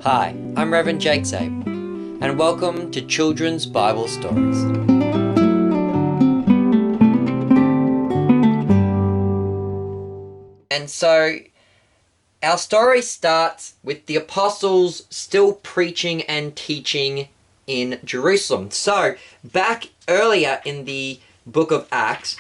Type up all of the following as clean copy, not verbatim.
Hi, I'm Reverend Jake Sabe, and welcome to Children's Bible Stories. And so, our story starts with the apostles still preaching and teaching in Jerusalem. So, back earlier in the book of Acts,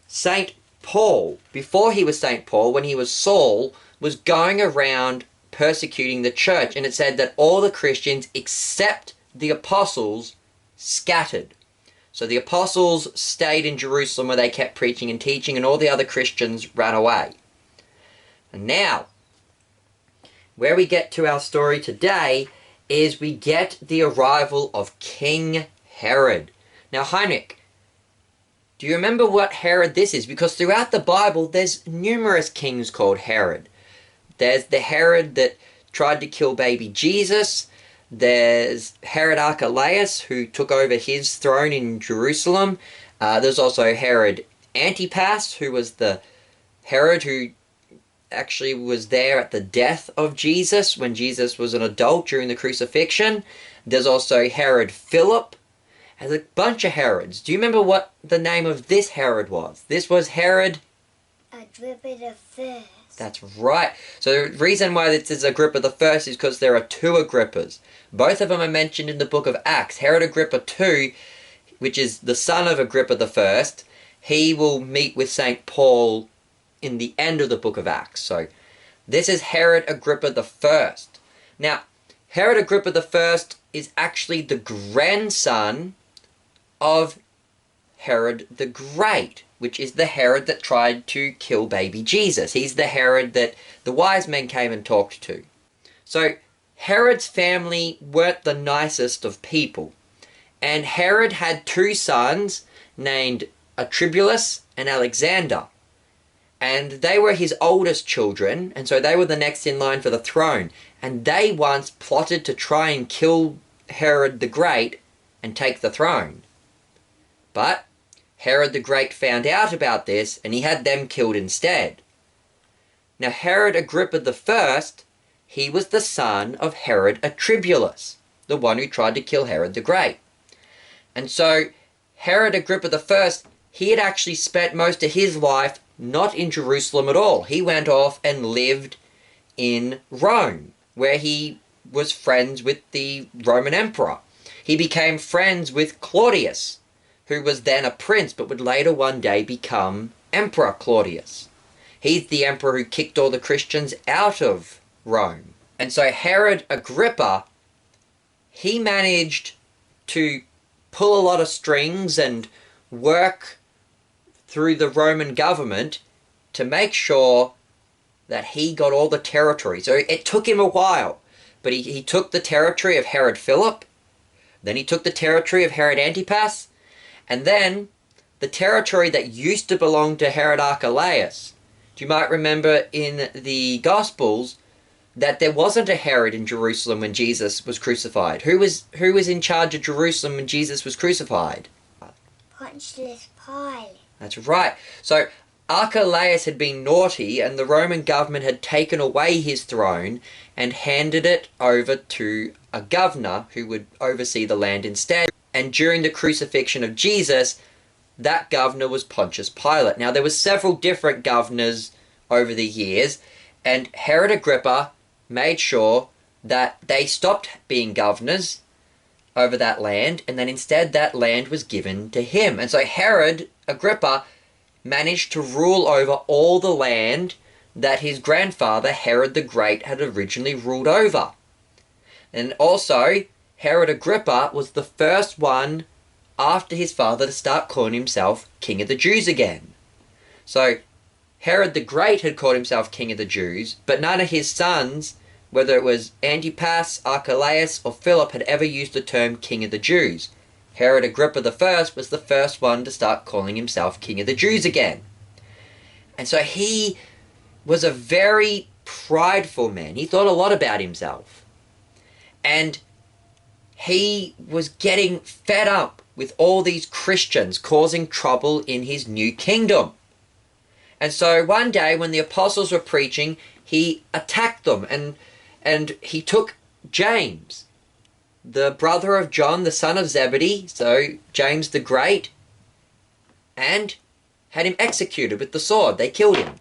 St. Paul, before he was St. Paul, when he was Saul, was going around persecuting the church, and it said that all the Christians except the apostles scattered. So the apostles stayed in Jerusalem where they kept preaching and teaching, and all the other Christians ran away. And now, where we get to our story today is we get the arrival of King Herod. Now, Heinrich, do you remember what Herod this is? Because throughout the Bible, there's numerous kings called Herod. There's the Herod that tried to kill baby Jesus. There's Herod Archelaus, who took over his throne in Jerusalem. There's also Herod Antipas, who was the Herod who actually was there at the death of Jesus when Jesus was an adult during the crucifixion. There's also Herod Philip. There's a bunch of Herods. Do you remember what the name of this Herod was? This was Herod Agrippa the First. That's right. So the reason why this is Agrippa the First is because there are two Agrippas. Both of them are mentioned in the book of Acts. Herod Agrippa II, which is the son of Agrippa the First, he will meet with St. Paul in the end of the book of Acts. So this is Herod Agrippa the First. Now, Herod Agrippa the First is actually the grandson of Herod the Great, which is the Herod that tried to kill baby Jesus. He's the Herod that the wise men came and talked to. So Herod's family weren't the nicest of people. And Herod had two sons named Archibulus and Alexander. And they were his oldest children, and so they were the next in line for the throne. And they once plotted to try and kill Herod the Great and take the throne. But Herod the Great found out about this, and he had them killed instead. Now, Herod Agrippa the First, he was the son of Herod Archibulus, the one who tried to kill Herod the Great. And so, Herod Agrippa the First, he had actually spent most of his life not in Jerusalem at all. He went off and lived in Rome, where he was friends with the Roman emperor. He became friends with Claudius, who was then a prince, but would later one day become Emperor Claudius. He's the emperor who kicked all the Christians out of Rome. And so Herod Agrippa, he managed to pull a lot of strings and work through the Roman government to make sure that he got all the territory. So it took him a while, but he took the territory of Herod Philip, then he took the territory of Herod Antipas, and then the territory that used to belong to Herod Archelaus. You might remember in the Gospels that there wasn't a Herod in Jerusalem when Jesus was crucified. Who was in charge of Jerusalem when Jesus was crucified? Pontius Pilate. That's right. So Archelaus had been naughty, and the Roman government had taken away his throne and handed it over to a governor who would oversee the land instead. And during the crucifixion of Jesus, that governor was Pontius Pilate. Now, there were several different governors over the years, and Herod Agrippa made sure that they stopped being governors over that land, and then instead that land was given to him. And so Herod Agrippa managed to rule over all the land that his grandfather, Herod the Great, had originally ruled over. And also, Herod Agrippa was the first one after his father to start calling himself King of the Jews again. So Herod the Great had called himself King of the Jews, but none of his sons, whether it was Antipas, Archelaus, or Philip, had ever used the term King of the Jews. Herod Agrippa I was the first one to start calling himself King of the Jews again. And so he was a very prideful man. He thought a lot about himself. And he was getting fed up with all these Christians causing trouble in his new kingdom. And so one day when the apostles were preaching, he attacked them and he took James, the brother of John, the son of Zebedee, so James the Great, and had him executed with the sword. They killed him.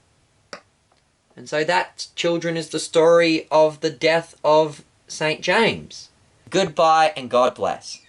And so that, children, is the story of the death of St. James. Goodbye and God bless.